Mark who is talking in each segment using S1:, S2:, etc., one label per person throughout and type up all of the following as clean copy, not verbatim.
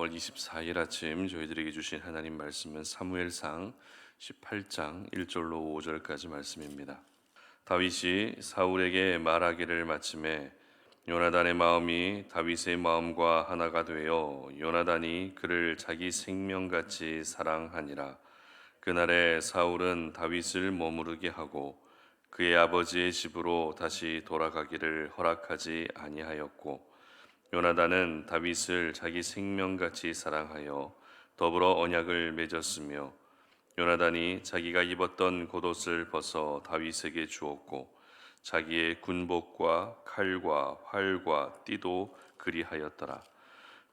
S1: 4월 24일 아침 저희들에게 주신 하나님 말씀은 사무엘상 18장 1절로 5절까지 말씀입니다. 다윗이 사울에게 말하기를 마침에 요나단의 마음이 다윗의 마음과 하나가 되어 요나단이 그를 자기 생명같이 사랑하니라. 그날에 사울은 다윗을 머무르게 하고 그의 아버지의 집으로 다시 돌아가기를 허락하지 아니하였고, 요나단은 다윗을 자기 생명같이 사랑하여 더불어 언약을 맺었으며, 요나단이 자기가 입었던 겉옷을 벗어 다윗에게 주었고 자기의 군복과 칼과 활과 띠도 그리하였더라.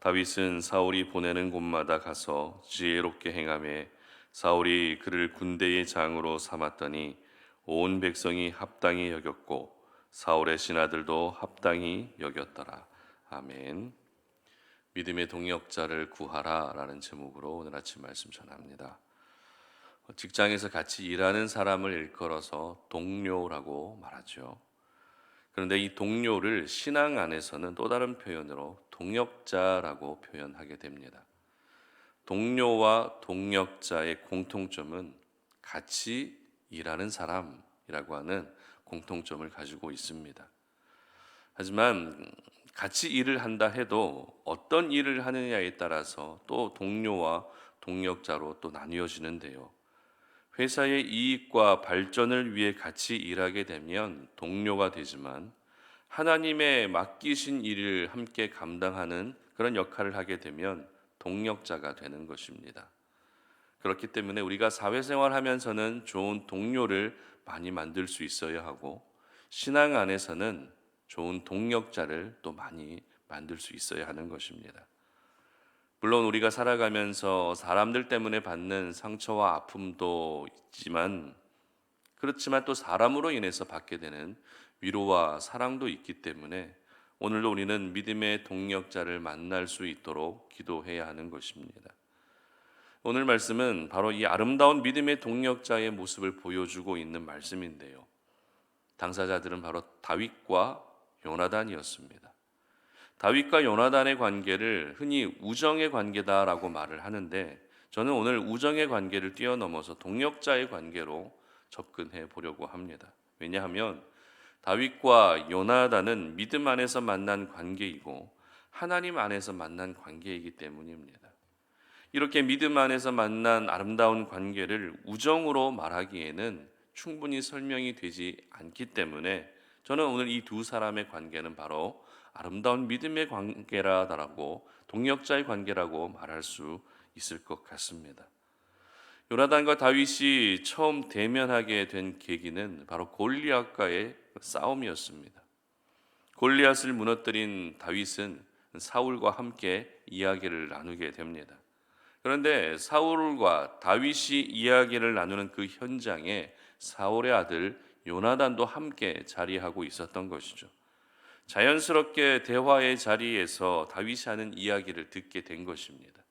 S1: 다윗은 사울이 보내는 곳마다 가서 지혜롭게 행하며 사울이 그를 군대의 장으로 삼았더니 온 백성이 합당히 여겼고 사울의 신하들도 합당히 여겼더라. 아멘. 믿음의 동역자를 구하라 라는 제목으로 오늘 아침 말씀 전합니다. 직장에서 같이 일하는 사람을 일컬어서 동료라고 말하죠. 그런데 이 동료를 신앙 안에서는 또 다른 표현으로 동역자라고 표현하게 됩니다. 동료와 동역자의 공통점은 같이 일하는 사람이라고 하는 공통점을 가지고 있습니다. 하지만 같이 일을 한다 해도 어떤 일을 하느냐에 따라서 또 동료와 동역자로 또 나뉘어지는데요. 회사의 이익과 발전을 위해 같이 일하게 되면 동료가 되지만, 하나님의 맡기신 일을 함께 감당하는 그런 역할을 하게 되면 동역자가 되는 것입니다. 그렇기 때문에 우리가 사회생활 하면서는 좋은 동료를 많이 만들 수 있어야 하고, 신앙 안에서는 좋은 동역자를 또 많이 만들 수 있어야 하는 것입니다. 물론 우리가 살아가면서 사람들 때문에 받는 상처와 아픔도 있지만, 그렇지만 또 사람으로 인해서 받게 되는 위로와 사랑도 있기 때문에 오늘도 우리는 믿음의 동역자를 만날 수 있도록 기도해야 하는 것입니다. 오늘 말씀은 바로 이 아름다운 믿음의 동역자의 모습을 보여주고 있는 말씀인데요. 당사자들은 바로 다윗과 요나단이었습니다. 다윗과 요나단의 관계를 흔히 우정의 관계다라고 말을 하는데, 저는 오늘 우정의 관계를 뛰어넘어서 동역자의 관계로 접근해 보려고 합니다. 왜냐하면 다윗과 요나단은 믿음 안에서 만난 관계이고 하나님 안에서 만난 관계이기 때문입니다. 이렇게 믿음 안에서 만난 아름다운 관계를 우정으로 말하기에는 충분히 설명이 되지 않기 때문에 저는 오늘 이 두 사람의 관계는 바로 아름다운 믿음의 관계라고, 동역자의 관계라고 말할 수 있을 것 같습니다. 요나단과 다윗이 처음 대면하게 된 계기는 바로 골리앗과의 싸움이었습니다. 골리앗을 무너뜨린 다윗은 사울과 함께 이야기를 나누게 됩니다. 그런데 사울과 다윗이 이야기를 나누는 그 현장에 사울의 아들 요나단도 함께 자리하고 있었던 것이죠. 자연스럽게 대화의 자리에서 다윗이 하는 이야기를 듣게 된 것입니다.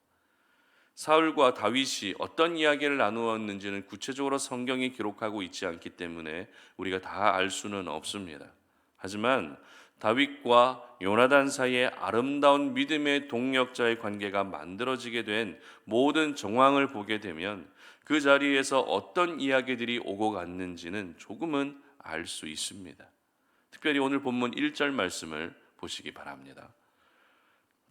S1: 사울과 다윗이 어떤 이야기를 나누었는지는 구체적으로 성경이 기록하고 있지 않기 때문에 우리가 다 알 수는 없습니다. 하지만 다윗과 요나단 사이에 아름다운 믿음의 동역자의 관계가 만들어지게 된 모든 정황을 보게 되면 그 자리에서 어떤 이야기들이 오고 갔는지는 조금은 알 수 있습니다. 특별히 오늘 본문 1절 말씀을 보시기 바랍니다.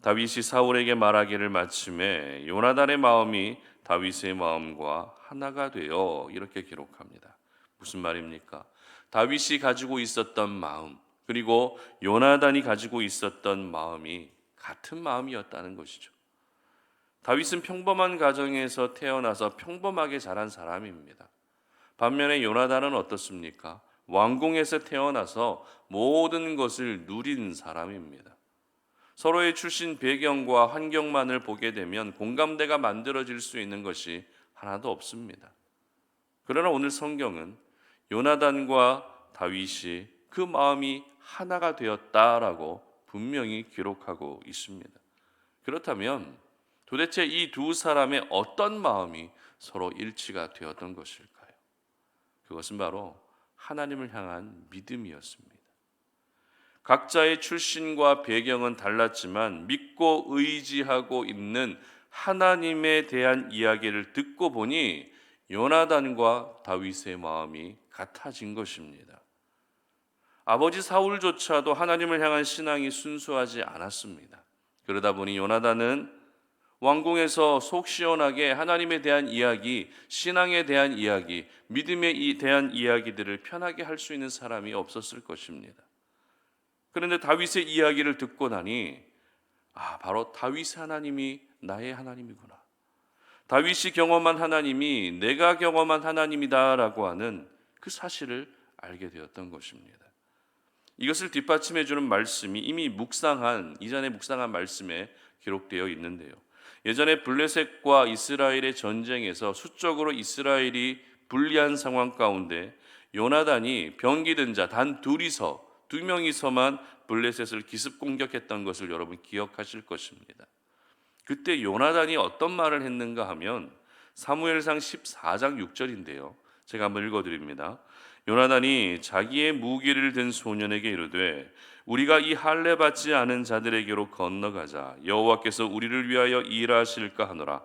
S1: 다윗이 사울에게 말하기를 마침에 요나단의 마음이 다윗의 마음과 하나가 되어, 이렇게 기록합니다. 무슨 말입니까? 다윗이 가지고 있었던 마음, 그리고 요나단이 가지고 있었던 마음이 같은 마음이었다는 것이죠. 다윗은 평범한 가정에서 태어나서 평범하게 자란 사람입니다. 반면에 요나단은 어떻습니까? 왕궁에서 태어나서 모든 것을 누린 사람입니다. 서로의 출신 배경과 환경만을 보게 되면 공감대가 만들어질 수 있는 것이 하나도 없습니다. 그러나 오늘 성경은 요나단과 다윗이 그 마음이 하나가 되었다라고 분명히 기록하고 있습니다. 그렇다면 도대체 이 두 사람의 어떤 마음이 서로 일치가 되었던 것일까요? 그것은 바로 하나님을 향한 믿음이었습니다. 각자의 출신과 배경은 달랐지만 믿고 의지하고 있는 하나님에 대한 이야기를 듣고 보니 요나단과 다윗의 마음이 같아진 것입니다. 아버지 사울조차도 하나님을 향한 신앙이 순수하지 않았습니다. 그러다 보니 요나단은 왕궁에서 속 시원하게 하나님에 대한 이야기, 신앙에 대한 이야기, 믿음에 대한 이야기들을 편하게 할 수 있는 사람이 없었을 것입니다. 그런데 다윗의 이야기를 듣고 나니 바로 다윗 하나님이 나의 하나님이구나. 다윗이 경험한 하나님이 내가 경험한 하나님이다라고 하는 그 사실을 알게 되었던 것입니다. 이것을 뒷받침해 주는 말씀이 이미 이전에 묵상한 말씀에 기록되어 있는데요. 예전에 블레셋과 이스라엘의 전쟁에서 수적으로 이스라엘이 불리한 상황 가운데 요나단이 병기 든 자 단 두 명이서만 블레셋을 기습 공격했던 것을 여러분 기억하실 것입니다. 그때 요나단이 어떤 말을 했는가 하면 사무엘상 14장 6절인데요. 제가 한번 읽어드립니다. 요나단이 자기의 무기를 든 소년에게 이르되 우리가 이 할례 받지 않은 자들에게로 건너가자. 여호와께서 우리를 위하여 일하실까 하노라.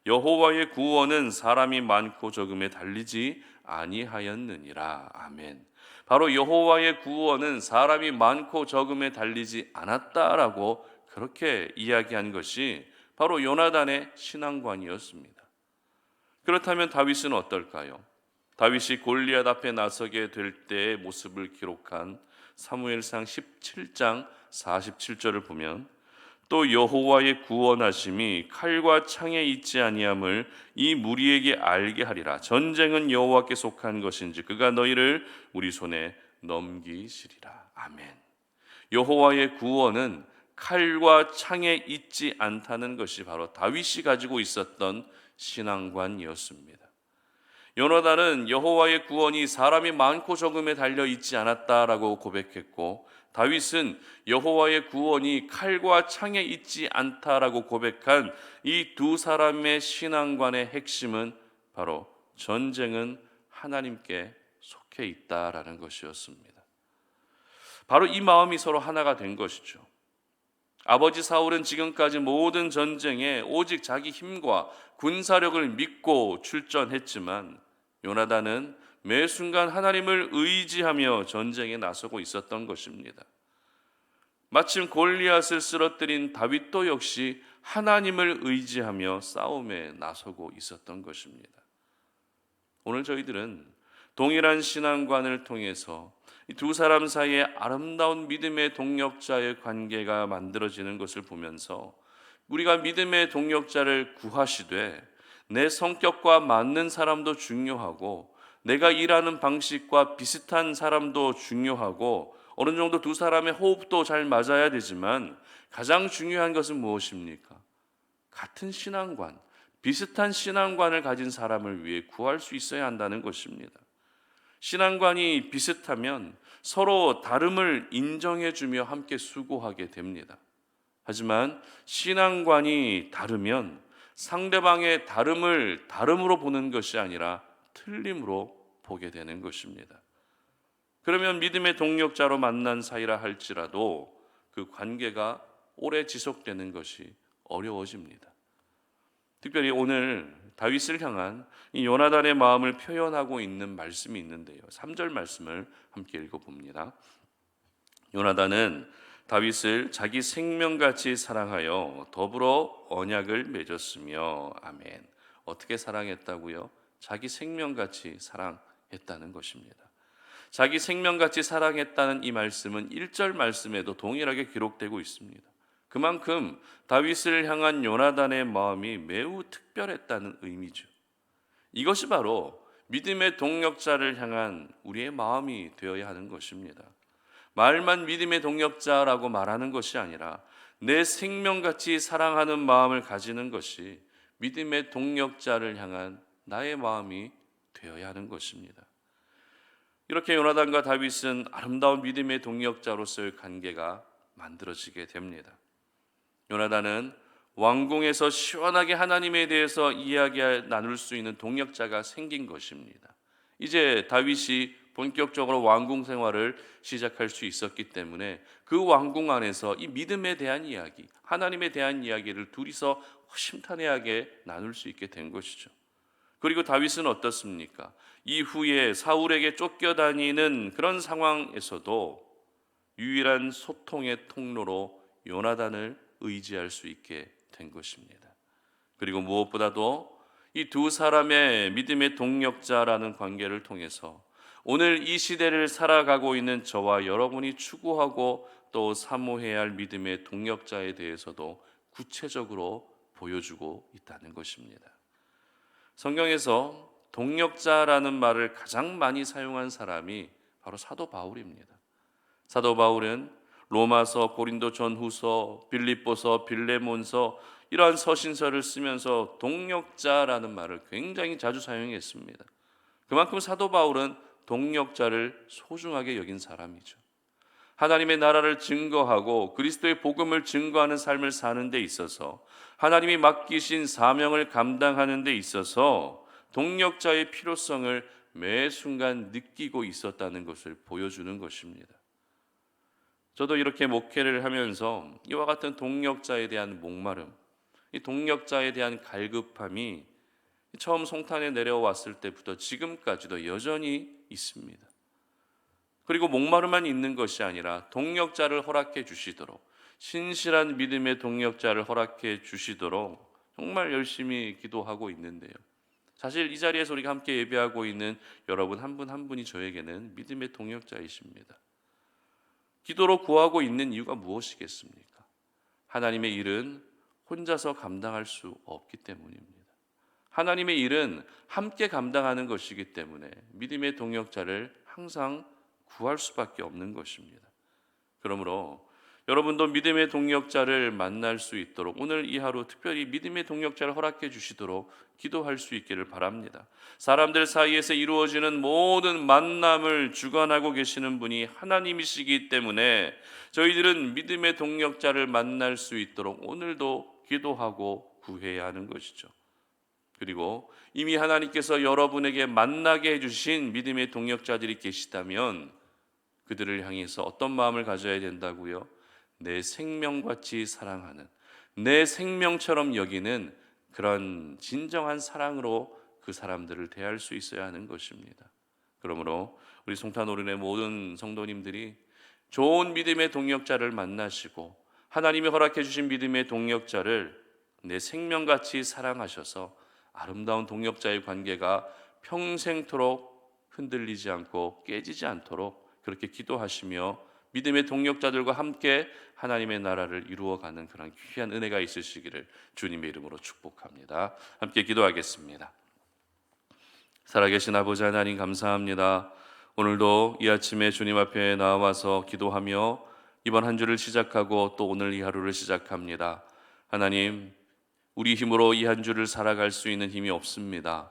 S1: 여호와의 구원은 사람이 많고 적음에 달리지 아니하였느니라. 아멘. 바로 여호와의 구원은 사람이 많고 적음에 달리지 않았다라고 그렇게 이야기한 것이 바로 요나단의 신앙관이었습니다. 그렇다면 다윗은 어떨까요? 다윗이 골리앗 앞에 나서게 될 때의 모습을 기록한 사무엘상 17장 47절을 보면 또 여호와의 구원하심이 칼과 창에 있지 아니함을 이 무리에게 알게 하리라. 전쟁은 여호와께 속한 것인지 그가 너희를 우리 손에 넘기시리라. 아멘. 여호와의 구원은 칼과 창에 있지 않다는 것이 바로 다윗이 가지고 있었던 신앙관이었습니다. 요나단은 여호와의 구원이 사람이 많고 적음에 달려 있지 않았다라고 고백했고 다윗은 여호와의 구원이 칼과 창에 있지 않다라고 고백한 이 두 사람의 신앙관의 핵심은 바로 전쟁은 하나님께 속해 있다라는 것이었습니다. 바로 이 마음이 서로 하나가 된 것이죠. 아버지 사울은 지금까지 모든 전쟁에 오직 자기 힘과 군사력을 믿고 출전했지만 요나단은 매 순간 하나님을 의지하며 전쟁에 나서고 있었던 것입니다. 마침 골리앗을 쓰러뜨린 다윗도 역시 하나님을 의지하며 싸움에 나서고 있었던 것입니다. 오늘 저희들은 동일한 신앙관을 통해서 이 두 사람 사이에 아름다운 믿음의 동력자의 관계가 만들어지는 것을 보면서 우리가 믿음의 동력자를 구하시되 내 성격과 맞는 사람도 중요하고 내가 일하는 방식과 비슷한 사람도 중요하고 어느 정도 두 사람의 호흡도 잘 맞아야 되지만 가장 중요한 것은 무엇입니까? 같은 신앙관, 비슷한 신앙관을 가진 사람을 위해 구할 수 있어야 한다는 것입니다. 신앙관이 비슷하면 서로 다름을 인정해주며 함께 수고하게 됩니다. 하지만 신앙관이 다르면 상대방의 다름을 다름으로 보는 것이 아니라 틀림으로 보게 되는 것입니다. 그러면 믿음의 동력자로 만난 사이라 할지라도 그 관계가 오래 지속되는 것이 어려워집니다. 특별히 오늘 다윗을 향한 이 요나단의 마음을 표현하고 있는 말씀이 있는데요. 3절 말씀을 함께 읽어봅니다. 요나단은 다윗을 자기 생명같이 사랑하여 더불어 언약을 맺었으며 아멘. 어떻게 사랑했다고요? 자기 생명같이 사랑했다는 것입니다. 자기 생명같이 사랑했다는 이 말씀은 1절 말씀에도 동일하게 기록되고 있습니다. 그만큼 다윗을 향한 요나단의 마음이 매우 특별했다는 의미죠. 이것이 바로 믿음의 동력자를 향한 우리의 마음이 되어야 하는 것입니다. 말만 믿음의 동력자라고 말하는 것이 아니라 내 생명같이 사랑하는 마음을 가지는 것이 믿음의 동력자를 향한 나의 마음이 되어야 하는 것입니다. 이렇게 요나단과 다윗은 아름다운 믿음의 동력자로서의 관계가 만들어지게 됩니다. 요나단은 왕궁에서 시원하게 하나님에 대해서 이야기 나눌 수 있는 동력자가 생긴 것입니다. 이제 다윗이 본격적으로 왕궁 생활을 시작할 수 있었기 때문에 그 왕궁 안에서 이 믿음에 대한 이야기, 하나님에 대한 이야기를 둘이서 허심탄회하게 나눌 수 있게 된 것이죠. 그리고 다윗은 어떻습니까? 이후에 사울에게 쫓겨다니는 그런 상황에서도 유일한 소통의 통로로 요나단을 의지할 수 있게 된 것입니다. 그리고 무엇보다도 이 두 사람의 믿음의 동력자라는 관계를 통해서 오늘 이 시대를 살아가고 있는 저와 여러분이 추구하고 또 사모해야 할 믿음의 동력자에 대해서도 구체적으로 보여주고 있다는 것입니다. 성경에서 동력자라는 말을 가장 많이 사용한 사람이 바로 사도 바울입니다. 사도 바울은 로마서, 고린도 전후서, 빌립보서, 빌레몬서 이러한 서신서를 쓰면서 동력자라는 말을 굉장히 자주 사용했습니다. 그만큼 사도 바울은 동력자를 소중하게 여긴 사람이죠. 하나님의 나라를 증거하고 그리스도의 복음을 증거하는 삶을 사는 데 있어서 하나님이 맡기신 사명을 감당하는 데 있어서 동력자의 필요성을 매 순간 느끼고 있었다는 것을 보여주는 것입니다. 저도 이렇게 목회를 하면서 이와 같은 동력자에 대한 목마름, 이 동력자에 대한 갈급함이 처음 송탄에 내려왔을 때부터 지금까지도 여전히 있습니다. 그리고 목마름만 있는 것이 아니라 동력자를 허락해 주시도록, 신실한 믿음의 동력자를 허락해 주시도록 정말 열심히 기도하고 있는데요. 사실 이 자리에서 우리가 함께 예배하고 있는 여러분 한 분 한 분이 저에게는 믿음의 동력자이십니다. 기도로 구하고 있는 이유가 무엇이겠습니까? 하나님의 일은 혼자서 감당할 수 없기 때문입니다. 하나님의 일은 함께 감당하는 것이기 때문에 믿음의 동력자를 항상 구할 수밖에 없는 것입니다. 그러므로 여러분도 믿음의 동력자를 만날 수 있도록 오늘 이 하루 특별히 믿음의 동력자를 허락해 주시도록 기도할 수 있기를 바랍니다. 사람들 사이에서 이루어지는 모든 만남을 주관하고 계시는 분이 하나님이시기 때문에 저희들은 믿음의 동력자를 만날 수 있도록 오늘도 기도하고 구해야 하는 것이죠. 그리고 이미 하나님께서 여러분에게 만나게 해주신 믿음의 동력자들이 계시다면 그들을 향해서 어떤 마음을 가져야 된다고요? 내 생명같이 사랑하는, 내 생명처럼 여기는 그런 진정한 사랑으로 그 사람들을 대할 수 있어야 하는 것입니다. 그러므로 우리 송탄오른의 모든 성도님들이 좋은 믿음의 동력자를 만나시고 하나님이 허락해 주신 믿음의 동력자를 내 생명같이 사랑하셔서 아름다운 동력자의 관계가 평생토록 흔들리지 않고 깨지지 않도록 그렇게 기도하시며 믿음의 동력자들과 함께 하나님의 나라를 이루어가는 그런 귀한 은혜가 있으시기를 주님의 이름으로 축복합니다. 함께 기도하겠습니다. 살아계신 아버지 하나님 감사합니다. 오늘도 이 아침에 주님 앞에 나와서 기도하며 이번 한 주를 시작하고 또 오늘 이 하루를 시작합니다. 하나님, 우리 힘으로 이 한 주를 살아갈 수 있는 힘이 없습니다.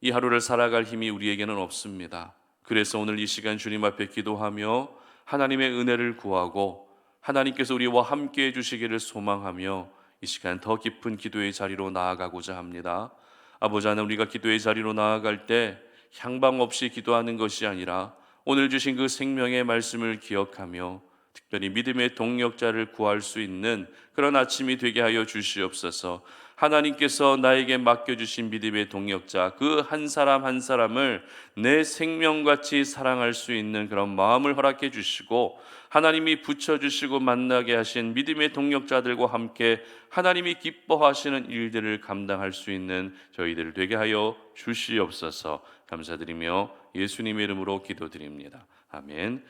S1: 이 하루를 살아갈 힘이 우리에게는 없습니다. 그래서 오늘 이 시간 주님 앞에 기도하며 하나님의 은혜를 구하고 하나님께서 우리와 함께 해주시기를 소망하며 이 시간 더 깊은 기도의 자리로 나아가고자 합니다. 아버지 하나님, 우리가 기도의 자리로 나아갈 때 향방 없이 기도하는 것이 아니라 오늘 주신 그 생명의 말씀을 기억하며 특별히 믿음의 동력자를 구할 수 있는 그런 아침이 되게 하여 주시옵소서. 하나님께서 나에게 맡겨주신 믿음의 동력자 그 한 사람 한 사람을 내 생명같이 사랑할 수 있는 그런 마음을 허락해 주시고 하나님이 붙여주시고 만나게 하신 믿음의 동력자들과 함께 하나님이 기뻐하시는 일들을 감당할 수 있는 저희들 되게 하여 주시옵소서. 감사드리며 예수님의 이름으로 기도드립니다. 아멘.